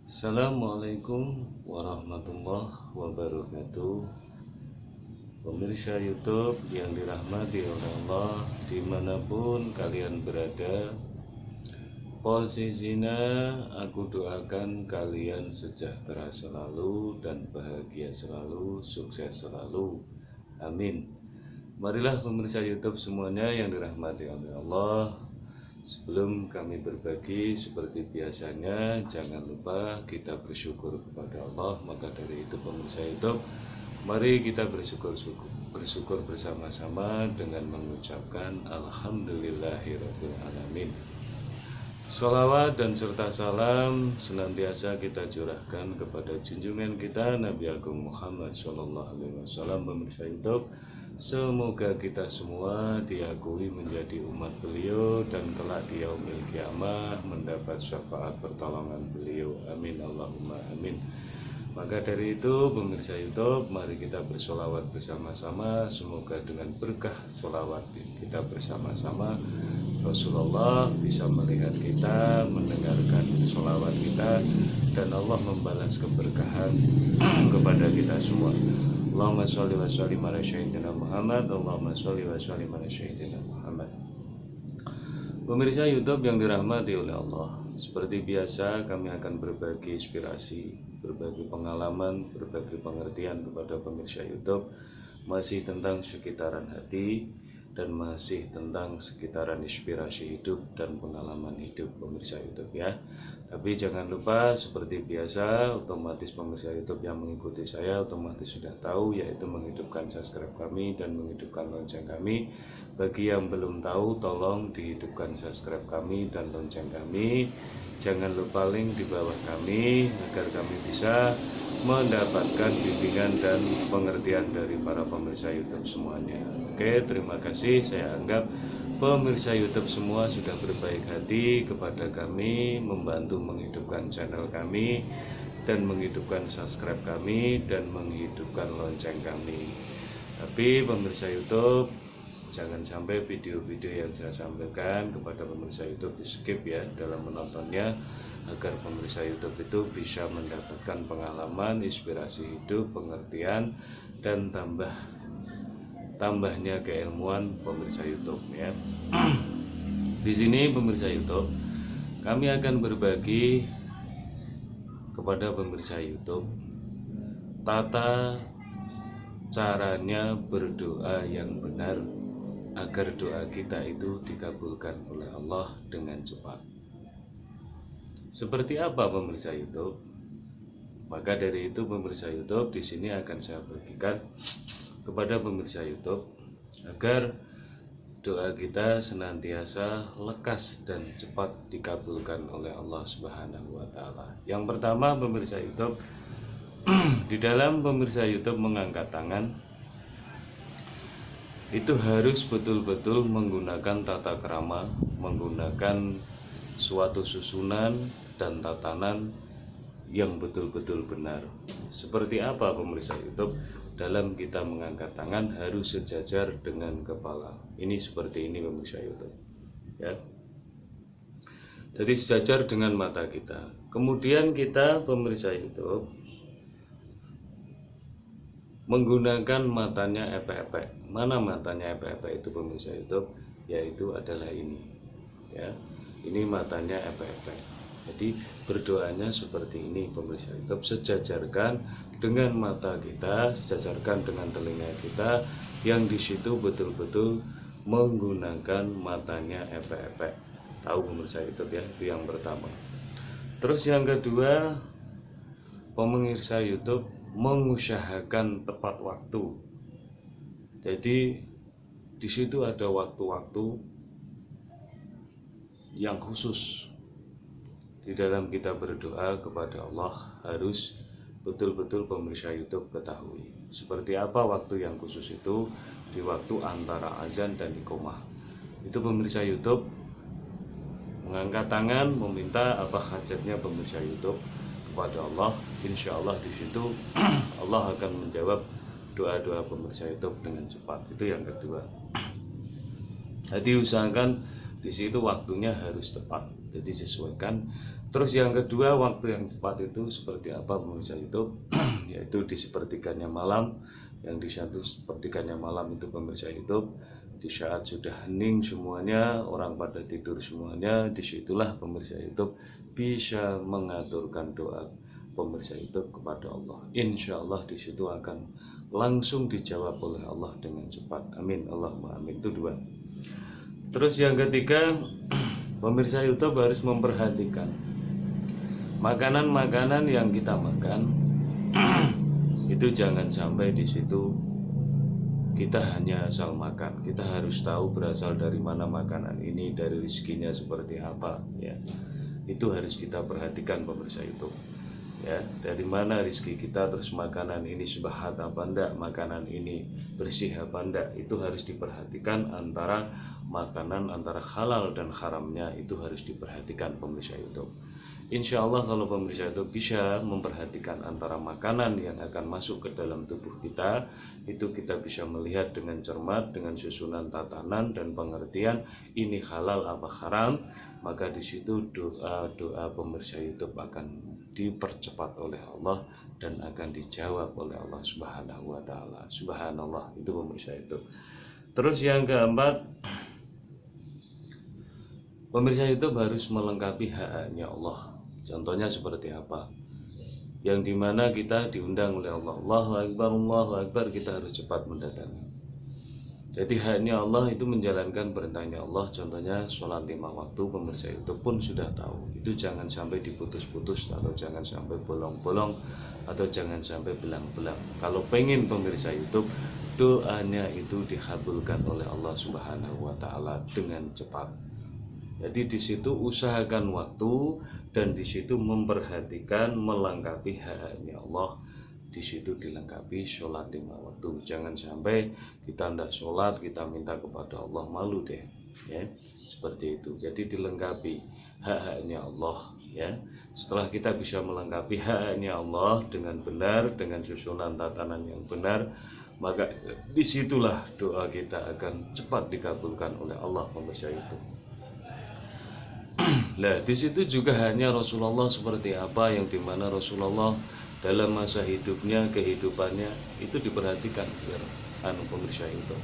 Assalamualaikum warahmatullahi wabarakatuh. Pemirsa YouTube yang dirahmati oleh Allah, dimanapun kalian berada, posisinya aku doakan kalian sejahtera selalu dan bahagia selalu, sukses selalu. Amin. Marilah pemirsa YouTube semuanya yang dirahmati oleh Allah, sebelum kami berbagi seperti biasanya, jangan lupa kita bersyukur kepada Allah. Maka dari itu pemirsa YouTube, mari kita bersyukur bersama-sama dengan mengucapkan Alhamdulillahirabbil alamin. Sholawat dan serta salam senantiasa kita curahkan kepada junjungan kita Nabi Agung Muhammad SAW. Pemirsa YouTube, semoga kita semua diakui menjadi umat beliau dan kelak di yaumil kiamah mendapat syafaat pertolongan beliau. Amin Allahumma amin. Maka dari itu pemirsa YouTube, mari kita bersolawat bersama-sama. Semoga dengan berkah solawat kita bersama-sama, Rasulullah bisa melihat kita, mendengarkan solawat kita, dan Allah membalas keberkahan kepada kita semua. Allahumma sholli wa sallim ala sayyidina Muhammad. Allahumma sholli wa sallim ala sayyidina Muhammad. Pemirsa YouTube yang dirahmati oleh Allah, seperti biasa kami akan berbagi inspirasi, berbagi pengalaman, berbagi pengertian kepada pemirsa YouTube, masih tentang sekitaran hati dan masih tentang sekitaran inspirasi hidup dan pengalaman hidup pemirsa YouTube ya. Tapi jangan lupa seperti biasa, otomatis pemirsa YouTube yang mengikuti saya otomatis sudah tahu, yaitu menghidupkan subscribe kami dan menghidupkan lonceng kami. Bagi yang belum tahu, tolong dihidupkan subscribe kami dan lonceng kami. Jangan lupa link di bawah kami agar kami bisa mendapatkan bimbingan dan pengertian dari para pemirsa YouTube semuanya. Oke, terima kasih. Saya anggap pemirsa YouTube semua sudah berbaik hati kepada kami, membantu menghidupkan channel kami dan menghidupkan subscribe kami dan menghidupkan lonceng kami. Tapi pemirsa YouTube, jangan sampai video-video yang saya sampaikan kepada pemirsa YouTube di skip ya dalam menontonnya, agar pemirsa YouTube itu bisa mendapatkan pengalaman, inspirasi hidup, pengertian, dan tambahnya keilmuan pemirsa YouTube ya. Di sini pemirsa YouTube, kami akan berbagi kepada pemirsa YouTube tata caranya berdoa yang benar agar doa kita itu dikabulkan oleh Allah dengan cepat. Seperti apa pemirsa YouTube? Maka dari itu pemirsa YouTube, di sini akan saya bagikan kepada pemirsa YouTube agar doa kita senantiasa lekas dan cepat dikabulkan oleh Allah Subhanahu wa taala. Yang pertama pemirsa YouTube, di dalam pemirsa YouTube mengangkat tangan itu harus betul-betul menggunakan tata krama, menggunakan suatu susunan dan tatanan yang betul-betul benar. Seperti apa pemirsa YouTube? Dalam kita mengangkat tangan harus sejajar dengan kepala. Ini seperti ini pemirsa YouTube ya. Jadi sejajar dengan mata kita. Kemudian kita pemirsa YouTube menggunakan matanya epek-epek. Mana matanya epek-epek itu pemirsa YouTube? Yaitu adalah ini ya. Ini matanya epek-epek. Jadi berdoanya seperti ini pemirsa YouTube, sejajarkan dengan mata kita, sejajarkan dengan telinga kita, yang di situ betul-betul menggunakan matanya epek-epek. Tahu pemirsa YouTube ya, itu yang pertama. Terus yang kedua, pemirsa YouTube mengusahakan tepat waktu. Jadi di situ ada waktu-waktu yang khusus di dalam kita berdoa kepada Allah, harus betul-betul pemirsa YouTube ketahui. Seperti apa waktu yang khusus itu? Di waktu antara azan dan iqomah. Itu pemirsa YouTube mengangkat tangan meminta apa hajatnya pemirsa YouTube kepada Allah. Insya Allah di situ Allah akan menjawab doa-doa pemirsa YouTube dengan cepat. Itu yang kedua. Jadi usahakan di situ waktunya harus tepat. Jadi sesuaikan Terus yang kedua, waktu yang tepat itu seperti apa pemirsa YouTube? Yaitu di sepertiganya malam. Yang di satu sepertiganya malam itu pemirsa YouTube, di saat sudah hening semuanya, orang pada tidur semuanya, disitulah pemirsa YouTube bisa mengaturkan doa pemirsa YouTube kepada Allah. Insya Allah di situ akan langsung dijawab oleh Allah dengan cepat. Amin, Allahumma amin. Itu dua. Terus yang ketiga, pemirsa YouTube harus memperhatikan makanan-makanan yang kita makan itu jangan sampai di situ kita hanya asal makan. Kita harus tahu berasal dari mana makanan ini, dari rezekinya seperti apa, ya. Itu harus kita perhatikan pemirsa YouTube. Ya, dari mana rezeki kita, terus makanan ini sehat apa enggak, makanan ini bersih apa enggak, itu harus diperhatikan. Antara makanan antara halal dan haramnya itu harus diperhatikan pemirsa YouTube. Insya Allah kalau pemirsa itu bisa memperhatikan antara makanan yang akan masuk ke dalam tubuh kita, itu kita bisa melihat dengan cermat, dengan susunan tatanan dan pengertian ini halal apa haram, maka di situ doa pemirsa YouTube akan dipercepat oleh Allah dan akan dijawab oleh Allah Subhanahu wa taala. Subhanallah, itu pemirsa itu. Terus yang keempat, pemirsa YouTube harus melengkapi hak-haknya Allah. Contohnya seperti apa? Yang dimana kita diundang oleh Allah, Allahu Akbar, kita harus cepat mendatangi. Jadi haknya Allah itu menjalankan perintahnya Allah. Contohnya sholat 5 waktu, pemirsa itu pun sudah tahu. Itu jangan sampai diputus-putus, atau jangan sampai bolong-bolong, atau jangan sampai belang-belang. Kalau pengen pemirsa YouTube doanya itu dikabulkan oleh Allah Subhanahu wa taala dengan cepat. Jadi di situ usahakan waktu, dan di situ memperhatikan melengkapi haknya Allah. Di situ dilengkapi sholat 5 waktu. Jangan sampai kita tidak sholat, kita minta kepada Allah, malu deh, ya. Seperti itu. Jadi dilengkapi hak-haknya Allah, ya. Setelah kita bisa melengkapi hak-haknya Allah dengan benar, dengan susunan tatanan yang benar, maka disitulah doa kita akan cepat dikabulkan oleh Allah pemirsa itu. Nah, di situ juga hanya Rasulullah seperti apa, yang dimana Rasulullah dalam masa hidupnya, kehidupannya itu diperhatikan biar pemirsa itu.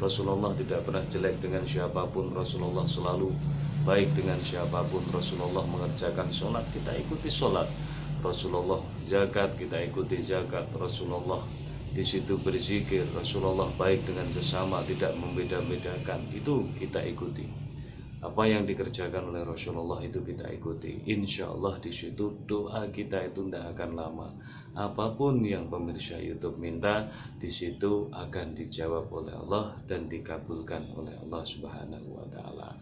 Rasulullah tidak pernah jelek dengan siapapun, Rasulullah selalu baik dengan siapapun. Rasulullah mengerjakan sholat, kita ikuti sholat. Rasulullah zakat, kita ikuti zakat. Rasulullah di situ berzikir. Rasulullah baik dengan sesama, tidak membeda-bedakan. Itu kita ikuti. Apa yang dikerjakan oleh Rasulullah itu kita ikuti. Insya Allah di situ doa kita itu tidak akan lama. Apapun yang pemirsa YouTube minta, di situ akan dijawab oleh Allah dan dikabulkan oleh Allah Subhanahu wa taala.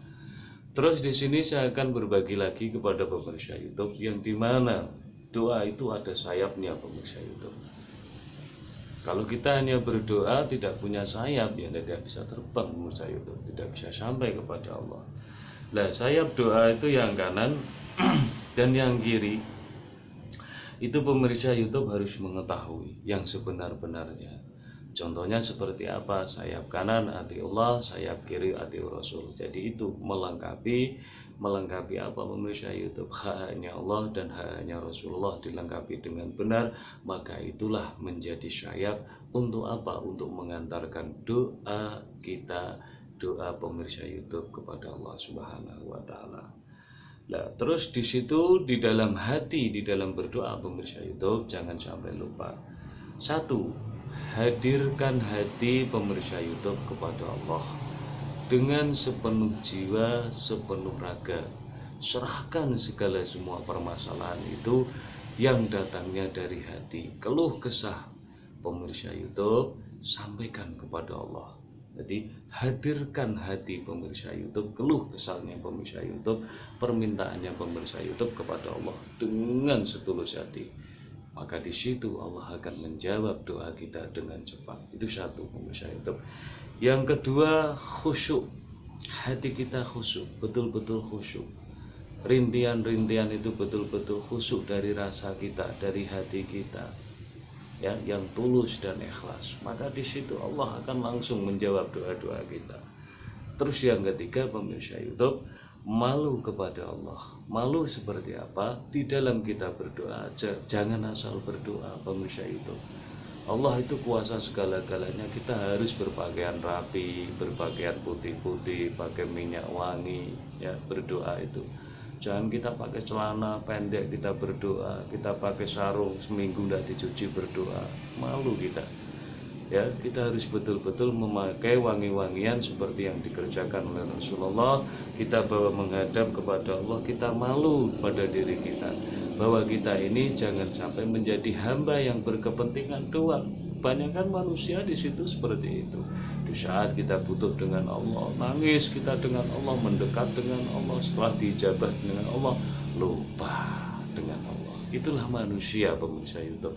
Terus di sini saya akan berbagi lagi kepada pemirsa YouTube yang dimana doa itu ada sayapnya pemirsa YouTube. Kalau kita hanya berdoa tidak punya sayap, ya tidak bisa terbang pemirsa YouTube, tidak bisa sampai kepada Allah. Nah, sayap doa itu yang kanan dan yang kiri. Itu pemirsa YouTube harus mengetahui yang sebenar-benarnya. Contohnya seperti apa? Sayap kanan ati Allah, sayap kiri ati Rasul. Jadi itu melengkapi apa pemirsa YouTube? Haknya Allah dan haknya Rasulullah dilengkapi dengan benar, maka itulah menjadi sayap untuk apa? Untuk mengantarkan doa kita, doa pemirsa YouTube kepada Allah Subhanahu wa taala. Nah, terus di situ di dalam hati, di dalam berdoa pemirsa YouTube jangan sampai lupa. 1. Hadirkan hati pemirsa YouTube kepada Allah dengan sepenuh jiwa, sepenuh raga. Serahkan segala semua permasalahan itu yang datangnya dari hati. Keluh kesah pemirsa YouTube sampaikan kepada Allah. Jadi hadirkan hati pemirsa YouTube, keluh kesahnya pemirsa YouTube, permintaannya pemirsa YouTube kepada Allah dengan setulus hati. Maka di situ Allah akan menjawab doa kita dengan cepat. Itu 1 pemirsa YouTube. Yang kedua, khusyuk. Hati kita khusyuk, betul-betul khusyuk. Rintian-rintian itu betul-betul khusyuk dari rasa kita, dari hati kita, ya, yang tulus dan ikhlas. Maka di situ Allah akan langsung menjawab doa-doa kita. Terus yang ketiga pemirsa YouTube, malu kepada Allah. Malu seperti apa? Di dalam kita berdoa, jangan asal berdoa, pemirsa itu. Allah itu kuasa segala-galanya. Kita harus berpakaian rapi, berpakaian putih-putih, pakai minyak wangi, ya, berdoa itu. Jangan kita pakai celana pendek kita berdoa, kita pakai sarung seminggu tidak dicuci berdoa, malu kita. Ya, kita harus betul-betul memakai wangi-wangian seperti yang dikerjakan oleh Rasulullah. Kita bawa menghadap kepada Allah, kita malu pada diri kita bahwa kita ini jangan sampai menjadi hamba yang berkepentingan doang. Banyak kan manusia di situ seperti itu. Di saat kita butuh dengan Allah, nangis kita dengan Allah, mendekat dengan Allah, setelah dijabah dengan Allah, lupa dengan Allah. Itulah manusia, pemirsa YouTube.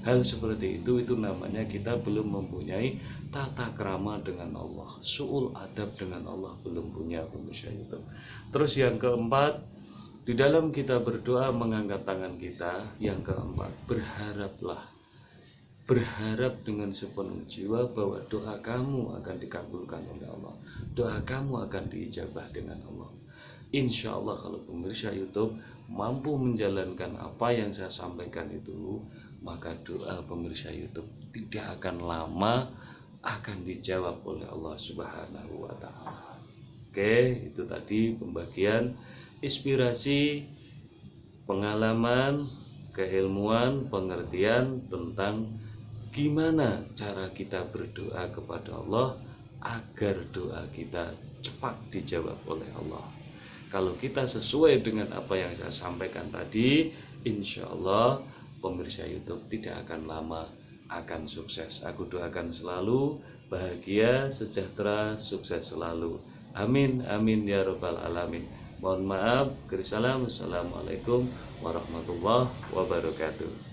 Hal seperti itu namanya kita belum mempunyai tata krama dengan Allah, su'ul adab dengan Allah belum punya, pemirsa YouTube. Terus yang keempat, di dalam kita berdoa mengangkat tangan kita, yang keempat, berharap dengan sepenuh jiwa bahwa doa kamu akan dikabulkan oleh Allah, doa kamu akan diijabah dengan Allah. Insya Allah kalau pemirsa YouTube mampu menjalankan apa yang saya sampaikan itu, maka doa pemirsa YouTube tidak akan lama akan dijawab oleh Allah Subhanahu wa Ta'ala. Oke, itu tadi pembagian inspirasi, pengalaman, keilmuan, pengertian tentang gimana cara kita berdoa kepada Allah agar doa kita cepat dijawab oleh Allah. Kalau kita sesuai dengan apa yang saya sampaikan tadi, insya Allah pemirsa YouTube tidak akan lama akan sukses. Aku doakan selalu bahagia, sejahtera, sukses selalu. Amin, amin ya rabbal alamin. Mohon maaf, Assalamualaikum warahmatullahi wabarakatuh.